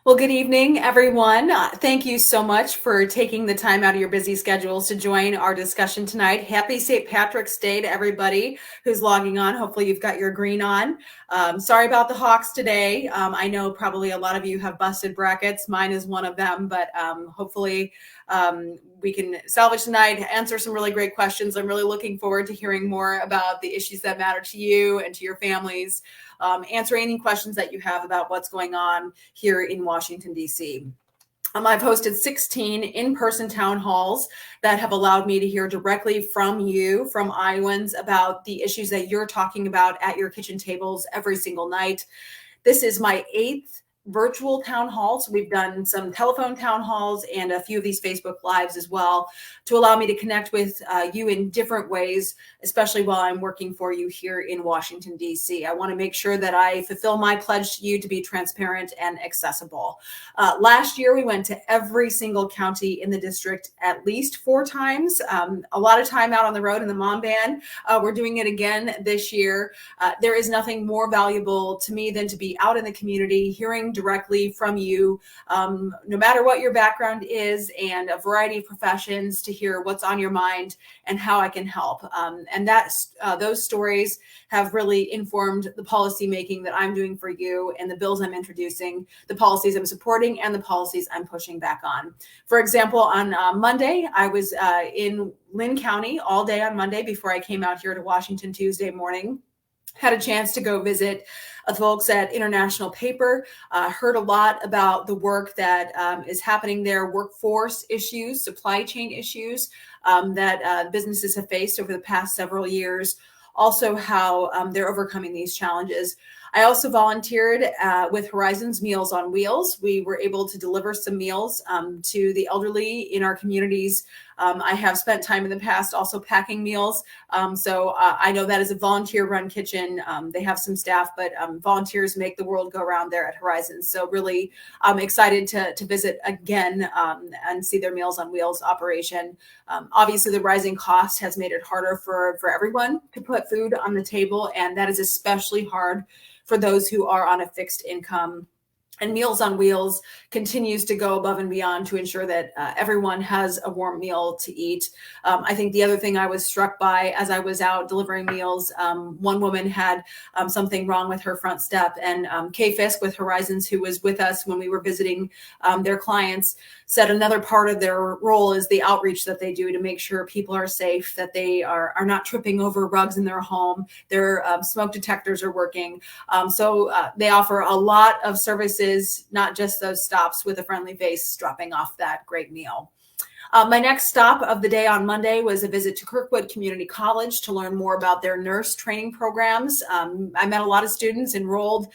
Well, good evening, everyone. Thank you so much for taking the time out of your busy schedules to join our discussion tonight. Happy St. Patrick's Day to everybody who's logging on. Hopefully you've got your green on. Sorry about the Hawks today. I know probably a lot of you have busted brackets. Mine is one of them, but hopefully we can salvage tonight, answer some really great questions. I'm really looking forward to hearing more about the issues that matter to you and to your families. Answer any questions that you have about what's going on here in Washington, D.C. I've hosted 16 in-person town halls that have allowed me to hear directly from you, from Iowans, about the issues that you're talking about at your kitchen tables every single night. This is my 8th virtual town hall. So we've done some telephone town halls and a few of these Facebook Lives as well to allow me to connect with you in different ways, especially while I'm working for you here in Washington, D.C. I want to make sure that I fulfill my pledge to you to be transparent and accessible. Last year, we went to every single county in the district at least 4 times, a lot of time out on the road in the mom van. We're doing it again this year. There is nothing more valuable to me than to be out in the community, hearing directly from you, no matter what your background is, and a variety of professions, to hear what's on your mind and how I can help. And those stories have really informed the policy making that I'm doing for you and the bills I'm introducing, the policies I'm supporting, and the policies I'm pushing back on. For example, on Monday, I was in Lynn County all day on Monday before I came out here to Washington Tuesday morning. Had a chance to go visit folks at International Paper, heard a lot about the work that is happening there, workforce issues, supply chain issues that businesses have faced over the past several years, also how they're overcoming these challenges. I also volunteered with Horizon's Meals on Wheels. We were able to deliver some meals to the elderly in our communities. I have spent time in the past also packing meals. So I know that is a volunteer-run kitchen. They have some staff, but volunteers make the world go round there at Horizon. So really, I'm excited to visit again and see their Meals on Wheels operation. Obviously, the rising cost has made it harder for everyone to put food on the table, and that is especially hard for those who are on a fixed income. And Meals on Wheels continues to go above and beyond to ensure that everyone has a warm meal to eat. I think the other thing I was struck by as I was out delivering meals, one woman had something wrong with her front step, and Kay Fisk with Horizons, who was with us when we were visiting their clients, said another part of their role is the outreach that they do to make sure people are safe, that they are not tripping over rugs in their home, their smoke detectors are working. So they offer a lot of services, not just those stops with a friendly face dropping off that great meal. My next stop of the day on Monday was a visit to Kirkwood Community College to learn more about their nurse training programs. I met a lot of students enrolled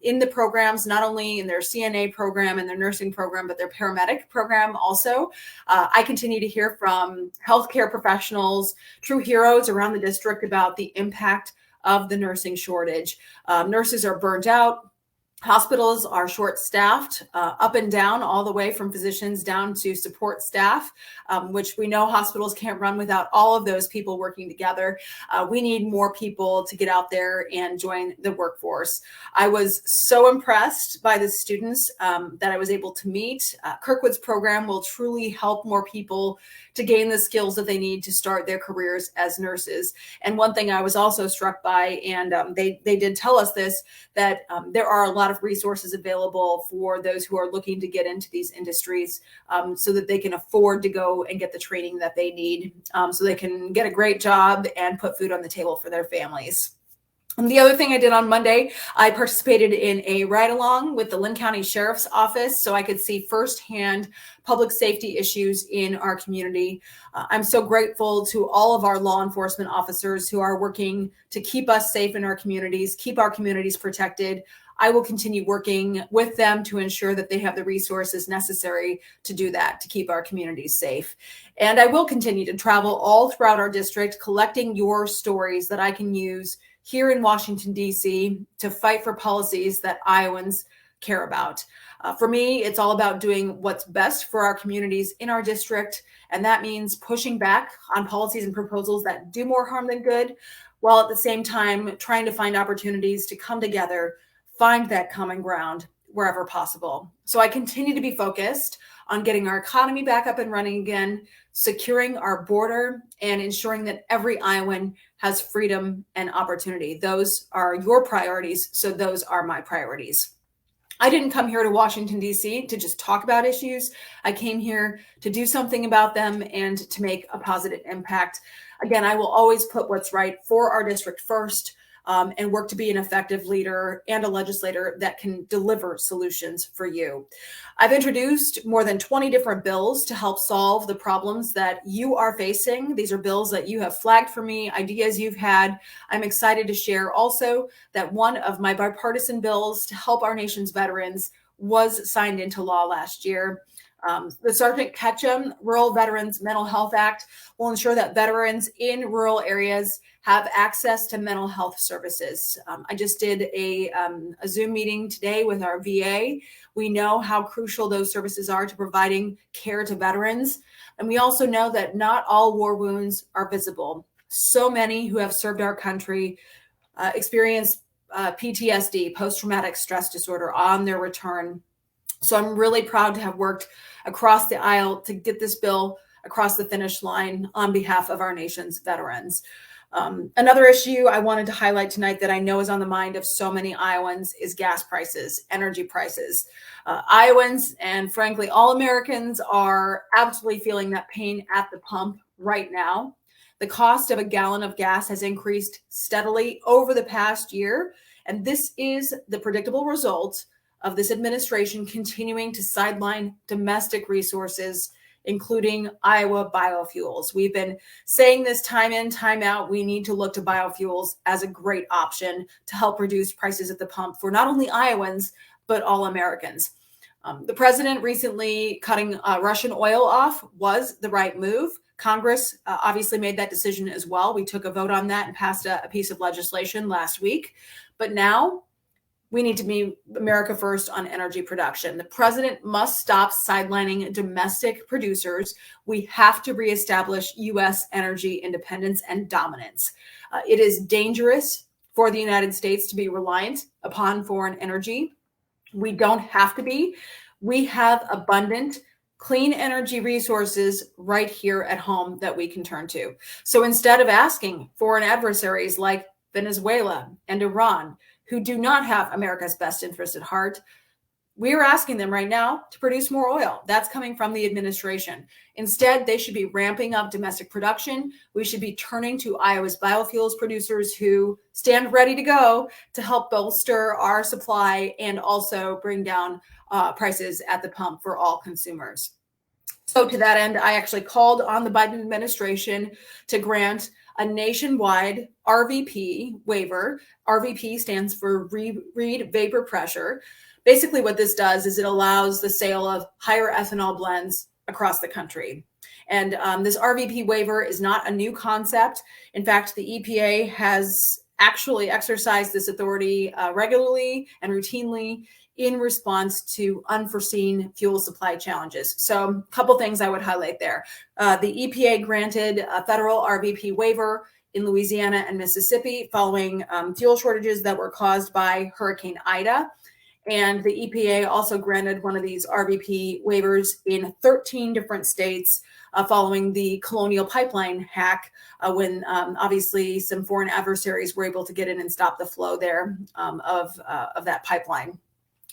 in the programs, not only in their CNA program and their nursing program, but their paramedic program also. I continue to hear from healthcare professionals, true heroes around the district about the impact of the nursing shortage. Nurses are burnt out. Hospitals are short-staffed, up and down, all the way from physicians down to support staff, which we know hospitals can't run without all of those people working together. We need more people to get out there and join the workforce. I was so impressed by the students that I was able to meet. Kirkwood's program will truly help more people to gain the skills that they need to start their careers as nurses. And one thing I was also struck by, and they did tell us this, that there are a lot of resources available for those who are looking to get into these industries so that they can afford to go and get the training that they need so they can get a great job and put food on the table for their families. And the other thing I did on Monday, I participated in a ride-along with the Lynn County Sheriff's Office so I could see firsthand public safety issues in our community. I'm so grateful to all of our law enforcement officers who are working to keep us safe in our communities, keep our communities protected. I will continue working with them to ensure that they have the resources necessary to do that, to keep our communities safe. And I will continue to travel all throughout our district, collecting your stories that I can use here in Washington, D.C. to fight for policies that Iowans care about. For me, it's all about doing what's best for our communities in our district. And that means pushing back on policies and proposals that do more harm than good, while at the same time trying to find opportunities to come together, find that common ground, wherever possible. So I continue to be focused on getting our economy back up and running again, securing our border, and ensuring that every Iowan has freedom and opportunity. Those are your priorities, so those are my priorities. I didn't come here to Washington, D.C. to just talk about issues. I came here to do something about them and to make a positive impact. Again, I will always put what's right for our district first, and work to be an effective leader and a legislator that can deliver solutions for you. I've introduced more than 20 different bills to help solve the problems that you are facing. These are bills that you have flagged for me, ideas you've had. I'm excited to share also that one of my bipartisan bills to help our nation's veterans was signed into law last year. The Sergeant Ketchum Rural Veterans Mental Health Act will ensure that veterans in rural areas have access to mental health services. I just did a Zoom meeting today with our VA. We know how crucial those services are to providing care to veterans. And we also know that not all war wounds are visible. So many who have served our country experience PTSD, post-traumatic stress disorder, on their return. So I'm really proud to have worked across the aisle to get this bill across the finish line on behalf of our nation's veterans. Another issue I wanted to highlight tonight that I know is on the mind of so many Iowans is gas prices, energy prices. Iowans and frankly, all Americans are absolutely feeling that pain at the pump right now. The cost of a gallon of gas has increased steadily over the past year, and this is the predictable result of this administration continuing to sideline domestic resources, including Iowa biofuels. We've been saying this time in, time out. We need to look to biofuels as a great option to help reduce prices at the pump for not only Iowans, but all Americans. The president recently cutting Russian oil off was the right move. Congress obviously made that decision as well. We took a vote on that and passed a piece of legislation last week. But now we need to be America first on energy production. The president must stop sidelining domestic producers. We have to reestablish U.S. energy independence and dominance. It is dangerous for the United States to be reliant upon foreign energy. We don't have to be. We have abundant, clean energy resources right here at home that we can turn to. So instead of asking foreign adversaries like Venezuela and Iran, who do not have America's best interest at heart, we are asking them right now to produce more oil. That's coming from the administration. Instead, they should be ramping up domestic production. We should be turning to Iowa's biofuels producers who stand ready to go to help bolster our supply and also bring down prices at the pump for all consumers. So to that end, I actually called on the Biden administration to grant a nationwide RVP waiver. RVP stands for read vapor pressure. Basically what this does is it allows the sale of higher ethanol blends across the country. And this RVP waiver is not a new concept. In fact, the EPA has actually exercised this authority regularly and routinely in response to unforeseen fuel supply challenges. So a couple things I would highlight there. The EPA granted a federal RVP waiver in Louisiana and Mississippi following fuel shortages that were caused by Hurricane Ida. And the EPA also granted one of these RVP waivers in 13 different states following the Colonial Pipeline hack when obviously some foreign adversaries were able to get in and stop the flow there of that pipeline.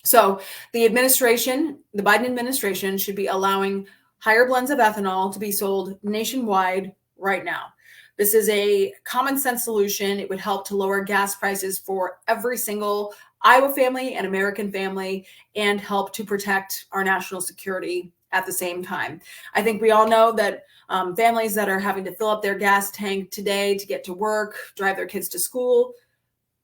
So the administration, the Biden administration, should be allowing higher blends of ethanol to be sold nationwide right now. This is a common sense solution. It would help to lower gas prices for every single Iowa family and American family and help to protect our national security at the same time. I think we all know that families that are having to fill up their gas tank today to get to work, drive their kids to school,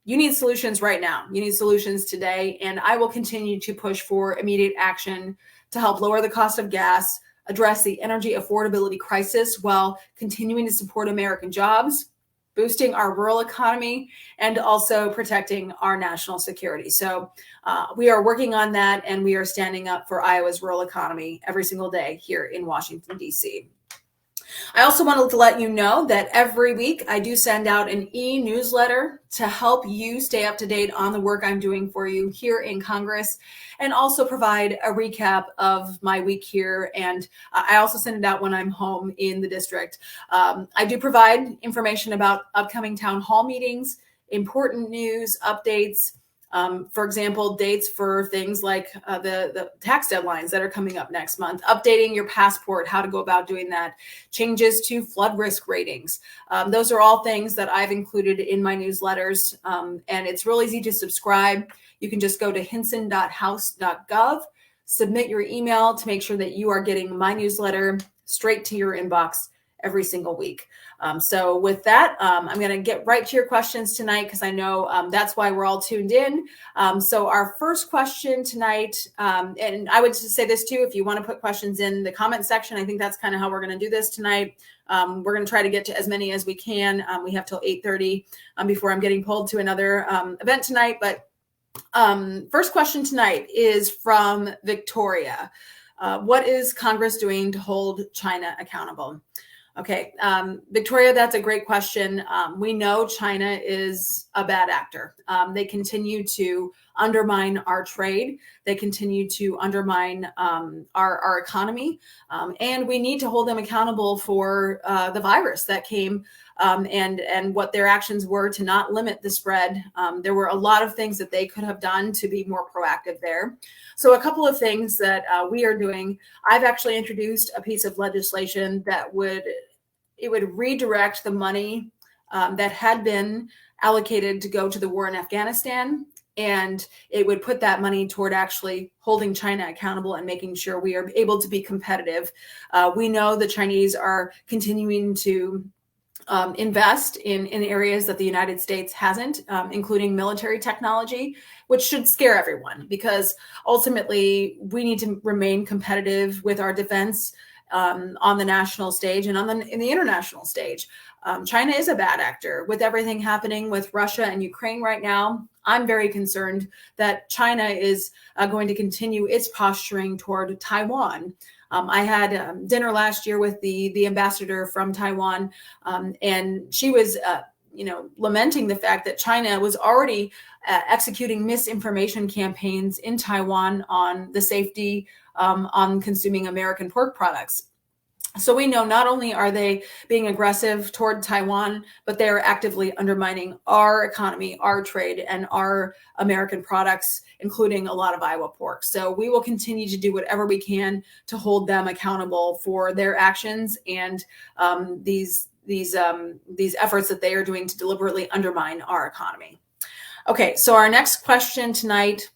you need solutions right now. You need solutions today. And I will continue to push for immediate action to help lower the cost of gas, address the energy affordability crisis while continuing to support American jobs, boosting our rural economy, and also protecting our national security. So we are working on that, and we are standing up for Iowa's rural economy every single day here in Washington, D.C. I also wanted to let you know that every week I do send out an e-newsletter to help you stay up to date on the work I'm doing for you here in Congress, and also provide a recap of my week here. And I also send it out when I'm home in the district. I do provide information about upcoming town hall meetings, important news, updates. For example, dates for things like the tax deadlines that are coming up next month, updating your passport, how to go about doing that, changes to flood risk ratings. Those are all things that I've included in my newsletters, and it's real easy to subscribe. You can just go to hinson.house.gov, submit your email to make sure that you are getting my newsletter straight to your inbox every single week. So with that, I'm going to get right to your questions tonight, because I know that's why we're all tuned in. So our first question tonight, and I would just say this too, if you want to put questions in the comment section, I think that's kind of how we're going to do this tonight. We're going to try to get to as many as we can. We have till 8:30 before I'm getting pulled to another event tonight. But first question tonight is from Victoria. What is Congress doing to hold China accountable? Okay, Victoria, that's a great question. We know China is a bad actor. They continue to undermine our trade. They continue to undermine our economy. And we need to hold them accountable for the virus that came and what their actions were to not limit the spread. There were a lot of things that they could have done to be more proactive there. So a couple of things that we are doing. I've actually introduced a piece of legislation that would redirect the money that had been allocated to go to the war in Afghanistan, and it would put that money toward actually holding China accountable and making sure we are able to be competitive. We know the Chinese are continuing to invest in areas that the United States hasn't, including military technology, which should scare everyone, because ultimately we need to remain competitive with our defense on the national stage and in the international stage. China is a bad actor. With everything happening with Russia and Ukraine right now, I'm very concerned that China is going to continue its posturing toward Taiwan. I had dinner last year with the ambassador from Taiwan, and she was lamenting the fact that China was already executing misinformation campaigns in Taiwan on the safety on consuming American pork products. So we know not only are they being aggressive toward Taiwan, but they are actively undermining our economy, our trade, and our American products, including a lot of Iowa pork. So we will continue to do whatever we can to hold them accountable for their actions and these efforts that they are doing to deliberately undermine our economy. Okay, so our next question tonight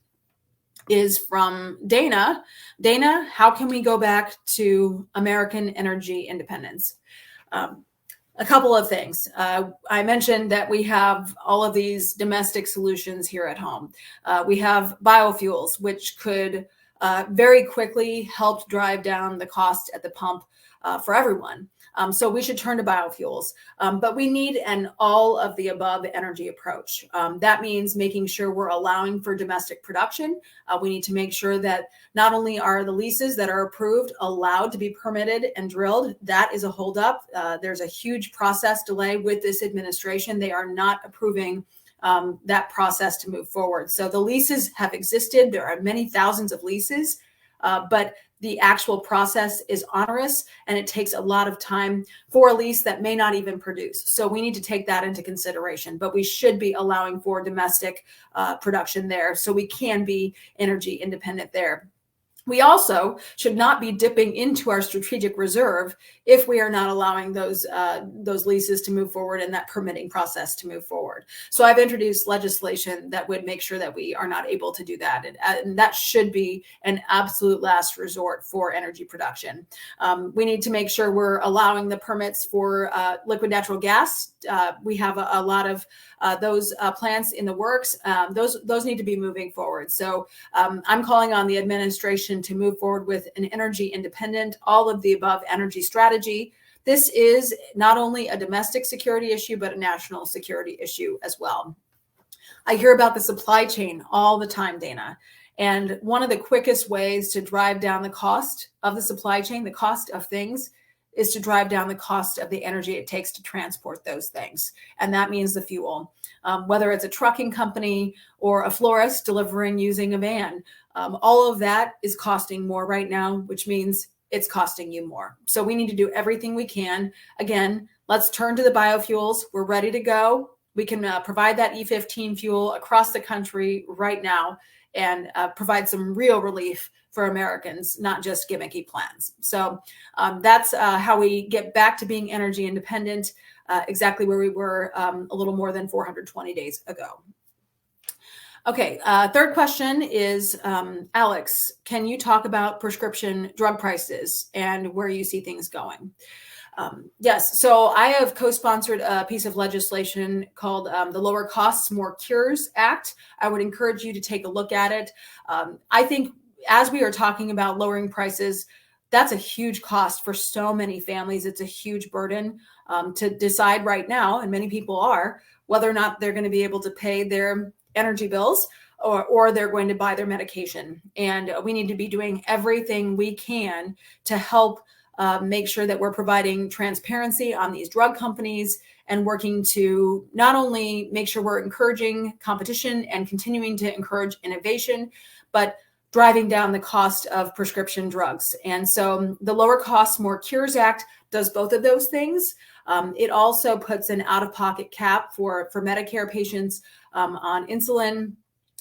is from Dana. Dana, how can we go back to American energy independence? A couple of things. I mentioned that we have all of these domestic solutions here at home. We have biofuels, which could very quickly help drive down the cost at the pump for everyone. So we should turn to biofuels, but we need an all of the above energy approach. That means making sure we're allowing for domestic production. We need to make sure that not only are the leases that are approved allowed to be permitted and drilled. That is a holdup. There's a huge process delay with this administration. They are not approving that process to move forward. So the leases have existed. There are many thousands of leases, but the actual process is onerous, and it takes a lot of time for a lease that may not even produce. So we need to take that into consideration, but we should be allowing for domestic production there so we can be energy independent there. We also should not be dipping into our strategic reserve if we are not allowing those leases to move forward and that permitting process to move forward. So I've introduced legislation that would make sure that we are not able to do that. And that should be an absolute last resort for energy production. We need to make sure we're allowing the permits for liquid natural gas. We have a lot of those plants in the works. Those need to be moving forward. So I'm calling on the administration to move forward with an energy independent, all of the above energy strategy. This is not only a domestic security issue, but a national security issue as well. I hear about the supply chain all the time, Dana. And one of the quickest ways to drive down the cost of the supply chain, the cost of things, is to drive down the cost of the energy it takes to transport those things. And that means the fuel. Whether it's a trucking company or a florist delivering using a van, all of that is costing more right now, which means it's costing you more. So we need to do everything we can. Again, let's turn to the biofuels. We're ready to go. We can provide that E15 fuel across the country right now and provide some real relief for Americans, not just gimmicky plans. So that's how we get back to being energy independent, exactly where we were a little more than 420 days ago. Okay, third question is, Alex, can you talk about prescription drug prices and where you see things going? Yes, so I have co-sponsored a piece of legislation called the Lower Costs, More Cures Act. I would encourage you to take a look at it. I think as we are talking about lowering prices, that's a huge cost for so many families. It's a huge burden to decide right now, and many people are, whether or not they're going to be able to pay their energy bills or they're going to buy their medication. And we need to be doing everything we can to help make sure that we're providing transparency on these drug companies and working to not only make sure we're encouraging competition and continuing to encourage innovation, but driving down the cost of prescription drugs. And so the Lower Costs, More Cures Act does both of those things. It also puts an out-of-pocket cap for Medicare patients on insulin.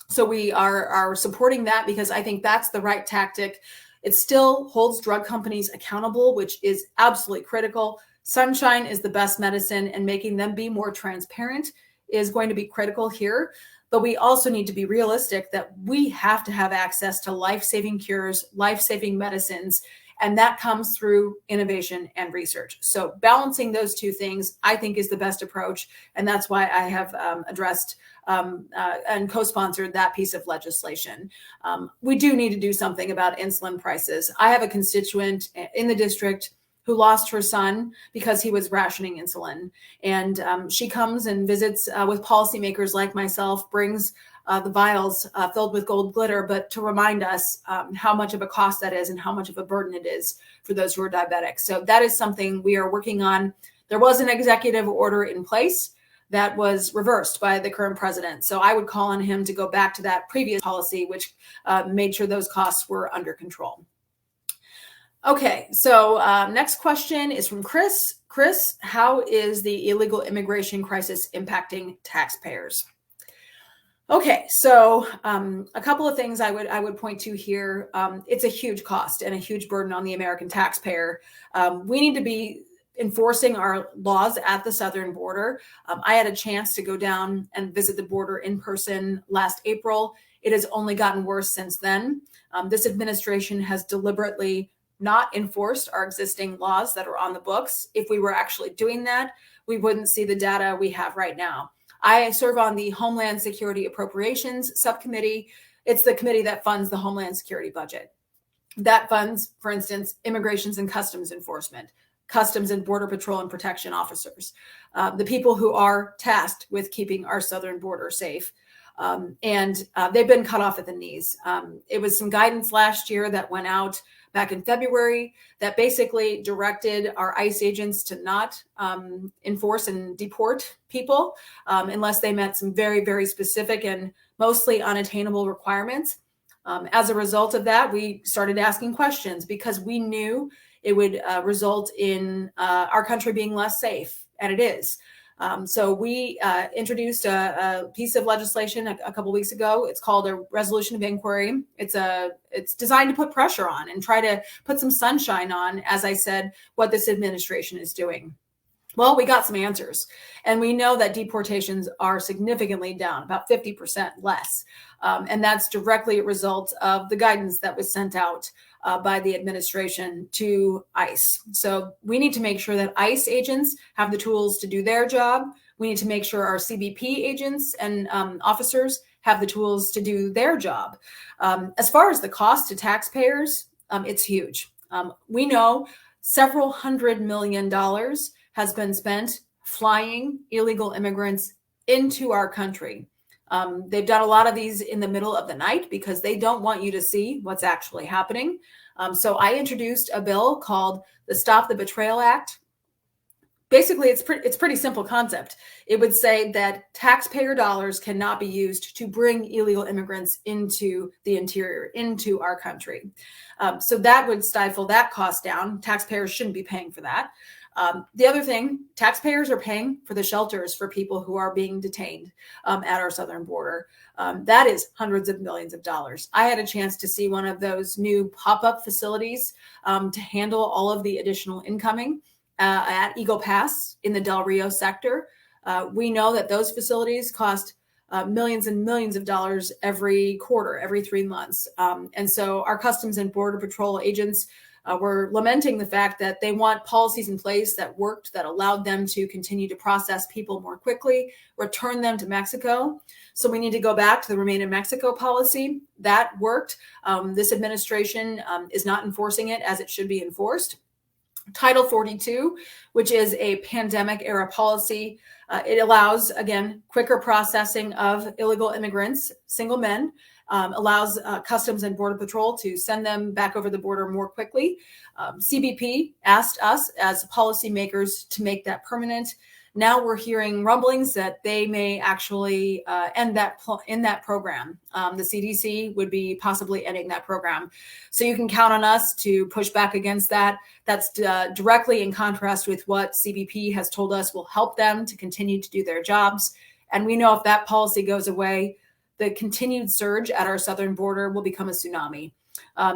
So we are supporting that because I think that's the right tactic. It still holds drug companies accountable, which is absolutely critical. Sunshine is the best medicine, and making them be more transparent is going to be critical here. But we also need to be realistic that we have to have access to life-saving cures, life-saving medicines, and that comes through innovation and research. So balancing those two things, I think, is the best approach. And that's why I have addressed and co-sponsored that piece of legislation. We do need to do something about insulin prices. I have a constituent in the district who lost her son because he was rationing insulin. And she comes and visits with policymakers like myself, brings the vials filled with gold glitter, but to remind us how much of a cost that is and how much of a burden it is for those who are diabetic. So that is something we are working on. There was an executive order in place that was reversed by the current president. So I would call on him to go back to that previous policy, which made sure those costs were under control. Okay, so next question is from Chris. Chris, how is the illegal immigration crisis impacting taxpayers? Okay, so a couple of things I would point to here. It's a huge cost and a huge burden on the American taxpayer. We need to be enforcing our laws at the southern border. I had a chance to go down and visit the border in person last April. It has only gotten worse since then. This administration has deliberately not enforced our existing laws that are on the books. If we were actually doing that, we wouldn't see the data we have right now. I serve on the Homeland Security Appropriations Subcommittee. It's the committee that funds the Homeland Security budget. That funds, for instance, Immigrations and Customs Enforcement, Customs and Border Patrol and Protection officers, the people who are tasked with keeping our southern border safe. And they've been cut off at the knees. It was some guidance last year that went out back in February that basically directed our ICE agents to not enforce and deport people unless they met some very, very specific and mostly unattainable requirements. As a result of that, we started asking questions because we knew it would result in our country being less safe, and it is. So we introduced a piece of legislation a couple weeks ago. It's called a resolution of inquiry. It's designed to put pressure on and try to put some sunshine on, as I said, what this administration is doing. Well, we got some answers, and we know that deportations are significantly down, about 50% less. And that's directly a result of the guidance that was sent out by the administration to ICE. So we need to make sure that ICE agents have the tools to do their job. We need to make sure our CBP agents and officers have the tools to do their job. As far as the cost to taxpayers, it's huge. We know several $100 million has been spent flying illegal immigrants into our country. They've done a lot of these in the middle of the night because they don't want you to see what's actually happening. So I introduced a bill called the Stop the Betrayal Act. Basically, it's pretty simple concept. It would say that taxpayer dollars cannot be used to bring illegal immigrants into the interior, into our country. So that would stifle that cost down. Taxpayers shouldn't be paying for that. The other thing, taxpayers are paying for the shelters for people who are being detained at our southern border. That is hundreds of millions of dollars. I had a chance to see one of those new pop-up facilities to handle all of the additional incoming at Eagle Pass in the Del Rio sector. We know that those facilities cost millions and millions of dollars every quarter, every 3 months. And so our Customs and Border Patrol agents were lamenting the fact that they want policies in place that worked, that allowed them to continue to process people more quickly, return them to Mexico. So we need to go back to the Remain in Mexico policy. That worked. This administration is not enforcing it as it should be enforced. Title 42, which is a pandemic era policy, it allows, again, quicker processing of illegal immigrants, single men, allows Customs and Border Patrol to send them back over the border more quickly. CBP asked us as policymakers to make that permanent. Now we're hearing rumblings that they may actually end that in that program. The CDC would be possibly ending that program. So you can count on us to push back against that. That's directly in contrast with what CBP has told us will help them to continue to do their jobs. And we know if that policy goes away, the continued surge at our southern border will become a tsunami.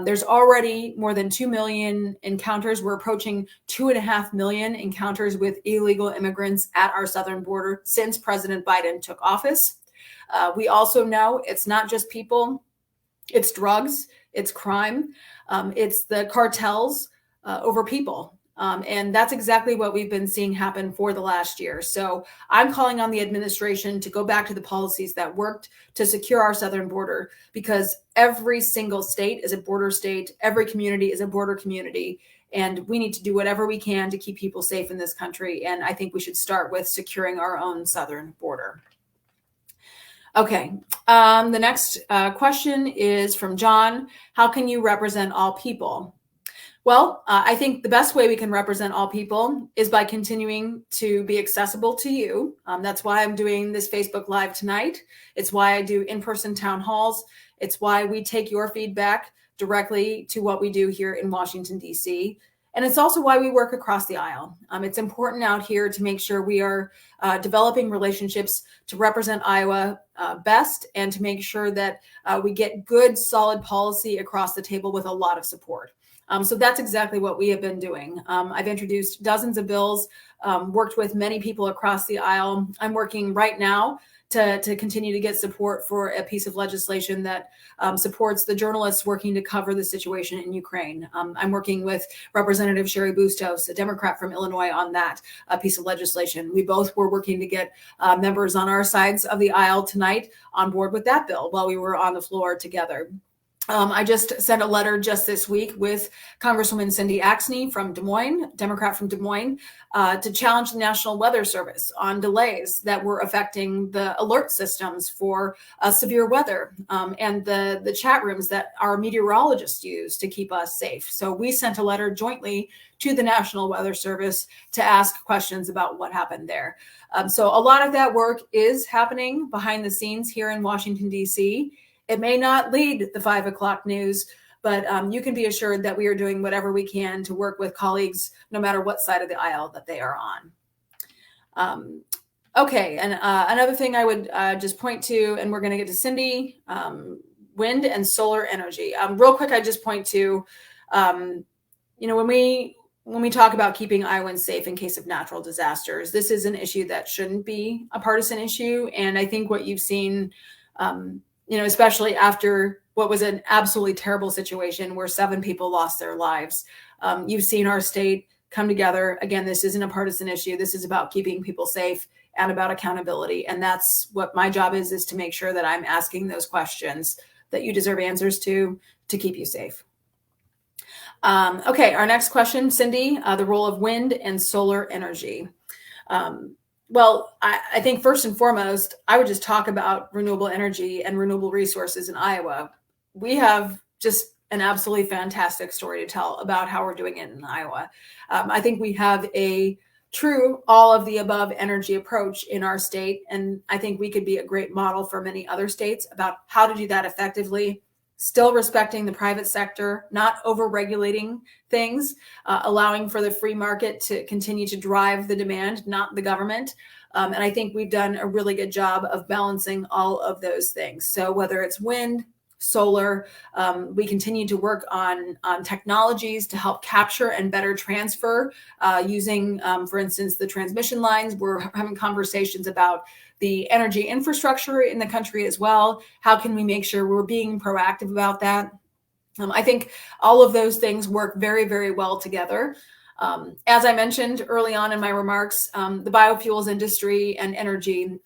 There's already more than 2 million encounters. We're approaching 2.5 million encounters with illegal immigrants at our southern border since President Biden took office. We also know it's not just people, it's drugs, it's crime, it's the cartels over people. And that's exactly what we've been seeing happen for the last year. So I'm calling on the administration to go back to the policies that worked to secure our southern border, because every single state is a border state. Every community is a border community. And we need to do whatever we can to keep people safe in this country. And I think we should start with securing our own southern border. Okay, the next question is from John. How can you represent all people? Well, I think the best way we can represent all people is by continuing to be accessible to you. That's why I'm doing this Facebook Live tonight. It's why I do in-person town halls. It's why we take your feedback directly to what we do here in Washington, D.C. And it's also why we work across the aisle. It's important out here to make sure we are developing relationships to represent Iowa best, and to make sure that we get good, solid policy across the table with a lot of support. So that's exactly what we have been doing. I've introduced dozens of bills, worked with many people across the aisle. I'm working right now to continue to get support for a piece of legislation that supports the journalists working to cover the situation in Ukraine. I'm working with Representative Sherry Bustos, a Democrat from Illinois, on that piece of legislation. We both were working to get members on our sides of the aisle tonight on board with that bill while we were on the floor together. I just sent a letter just this week with Congresswoman Cindy Axne from Des Moines, Democrat from Des Moines, to challenge the National Weather Service on delays that were affecting the alert systems for severe weather and the chat rooms that our meteorologists use to keep us safe. So we sent a letter jointly to the National Weather Service to ask questions about what happened there. So a lot of that work is happening behind the scenes here in Washington, D.C. It may not lead the 5 o'clock news, but you can be assured that we are doing whatever we can to work with colleagues, no matter what side of the aisle that they are on. Okay, and another thing I would just point to, and we're going to get to Cindy, wind and solar energy. Real quick, I just point to, when we talk about keeping Iowans safe in case of natural disasters, this is an issue that shouldn't be a partisan issue. And I think what you've seen, especially after what was an absolutely terrible situation where 7 people lost their lives. You've seen our state come together. Again, this isn't a partisan issue. This is about keeping people safe and about accountability. And that's what my job is to make sure that I'm asking those questions that you deserve answers to keep you safe. Okay, our next question, Cindy, the role of wind and solar energy. Well, I think first and foremost, I would just talk about renewable energy and renewable resources in Iowa. We have just an absolutely fantastic story to tell about how we're doing it in Iowa. I think we have a true all of the above energy approach in our state. And I think we could be a great model for many other states about how to do that effectively, still respecting the private sector, not over regulating things, allowing for the free market to continue to drive the demand, not the government. And I think we've done a really good job of balancing all of those things. So whether it's wind, solar, we continue to work on technologies to help capture and better transfer using, for instance, the transmission lines. We're having conversations about the energy infrastructure in the country as well. How can we make sure we're being proactive about that? I think all of those things work very, very well together. As I mentioned early on in my remarks, the biofuels industry and energy,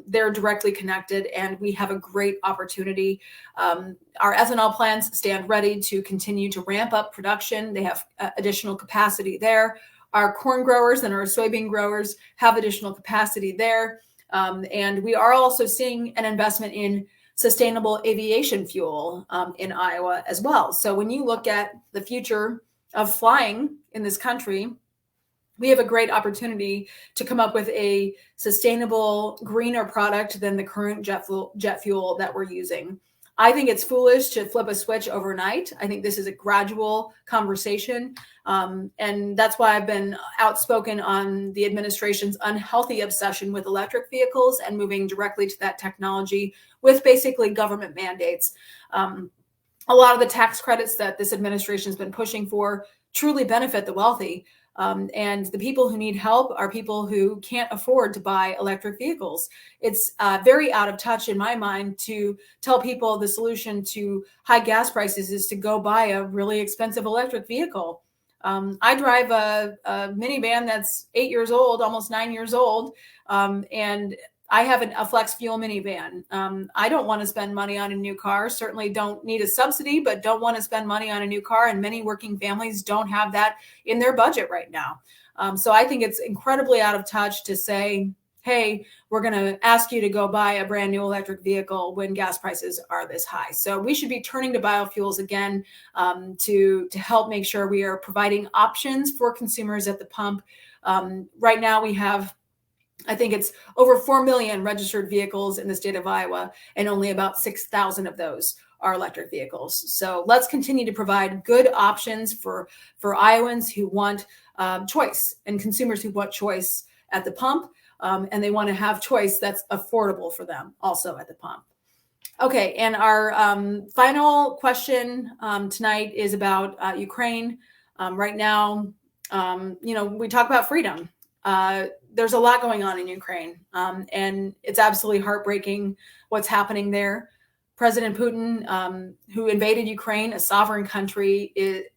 they're directly connected, and we have a great opportunity. Our ethanol plants stand ready to continue to ramp up production. They have additional capacity there. Our corn growers and our soybean growers have additional capacity there. And we are also seeing an investment in sustainable aviation fuel in Iowa as well. So when you look at the future of flying in this country, we have a great opportunity to come up with a sustainable, greener product than the current jet fuel that we're using. I think it's foolish to flip a switch overnight. I think this is a gradual conversation. And that's why I've been outspoken on the administration's unhealthy obsession with electric vehicles and moving directly to that technology with basically government mandates. A lot of the tax credits that this administration has been pushing for truly benefit the wealthy. And the people who need help are people who can't afford to buy electric vehicles. It's very out of touch in my mind to tell people the solution to high gas prices is to go buy a really expensive electric vehicle. I drive a minivan that's 8 years old, almost 9 years old, and I have a flex fuel minivan. I don't want to spend money on a new car, certainly don't need a subsidy, but don't want to spend money on a new car. And many working families don't have that in their budget right now. So I think it's incredibly out of touch to say, hey, we're going to ask you to go buy a brand new electric vehicle when gas prices are this high. So we should be turning to biofuels again to help make sure we are providing options for consumers at the pump. Right now we have, I think it's over 4 million registered vehicles in the state of Iowa, and only about 6,000 of those are electric vehicles. So let's continue to provide good options for Iowans who want choice and consumers who want choice at the pump. And they want to have choice that's affordable for them also at the pump. Okay, and our final question tonight is about Ukraine. Right now, we talk about freedom. There's a lot going on in Ukraine, and it's absolutely heartbreaking what's happening there. President Putin, who invaded Ukraine, a sovereign country,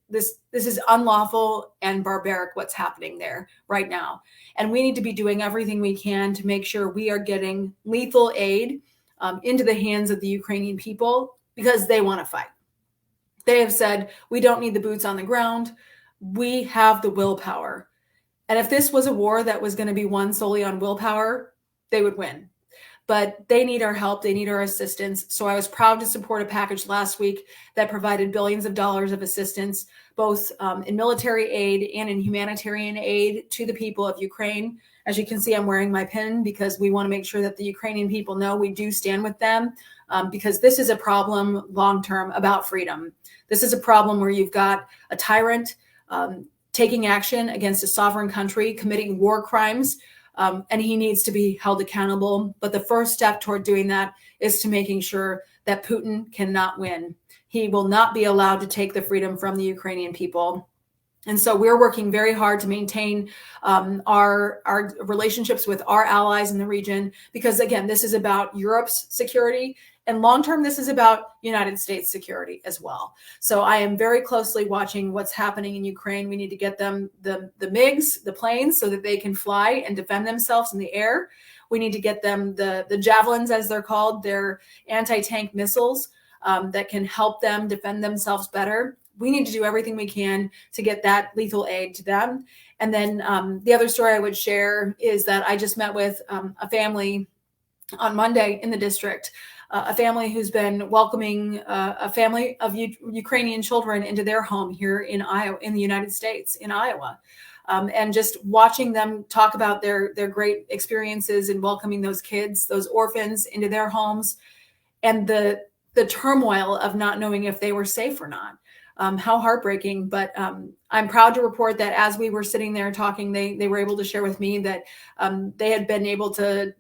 this is unlawful and barbaric what's happening there right now. And we need to be doing everything we can to make sure we are getting lethal aid into the hands of the Ukrainian people because they want to fight. They have said, we don't need the boots on the ground. We have the willpower. And if this was a war that was going to be won solely on willpower, they would win. But they need our help. They need our assistance. So I was proud to support a package last week that provided billions of dollars of assistance, both in military aid and in humanitarian aid to the people of Ukraine. As you can see, I'm wearing my pin because we want to make sure that the Ukrainian people know we do stand with them because this is a problem long-term about freedom. This is a problem where you've got a tyrant taking action against a sovereign country, committing war crimes, and he needs to be held accountable. But the first step toward doing that is to making sure that Putin cannot win. He will not be allowed to take the freedom from the Ukrainian people. And so we're working very hard to maintain our relationships with our allies in the region, because, again, this is about Europe's security. And long-term, this is about United States security as well. So I am very closely watching what's happening in Ukraine. We need to get them the MiGs, the planes, so that they can fly and defend themselves in the air. We need to get them the javelins, as they're called, they're anti-tank missiles that can help them defend themselves better. we need to do everything we can to get that lethal aid to them. And then the other story I would share is that I just met with a family on Monday in the district, a family who's been welcoming a family of Ukrainian children into their home here in Iowa, in the United States, in Iowa. And just watching them talk about their great experiences in welcoming those kids, those orphans, into their homes, and the turmoil of not knowing if they were safe or not. How heartbreaking. But I'm proud to report that as we were sitting there talking, they were able to share with me that they had been able to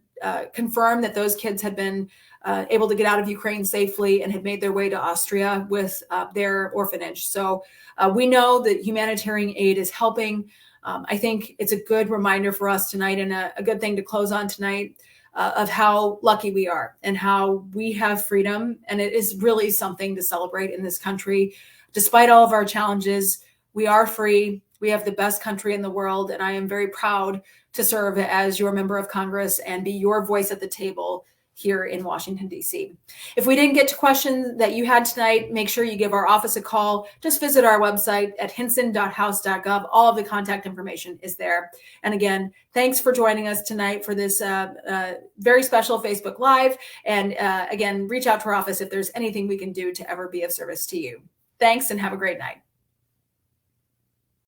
confirm that those kids had been able to get out of Ukraine safely and had made their way to Austria with their orphanage. So we know that humanitarian aid is helping. I think it's a good reminder for us tonight, and a good thing to close on tonight, of how lucky we are and how we have freedom. And it is really something to celebrate in this country. Despite all of our challenges, we are free. We have the best country in the world. And I am very proud to serve as your member of Congress and be your voice at the table here in Washington, D.C. If we didn't get to questions that you had tonight, make sure you give our office a call. Just visit our website at hinson.house.gov. All of the contact information is there. And again, thanks for joining us tonight for this very special Facebook Live. And again, reach out to our office if there's anything we can do to ever be of service to you. Thanks and have a great night.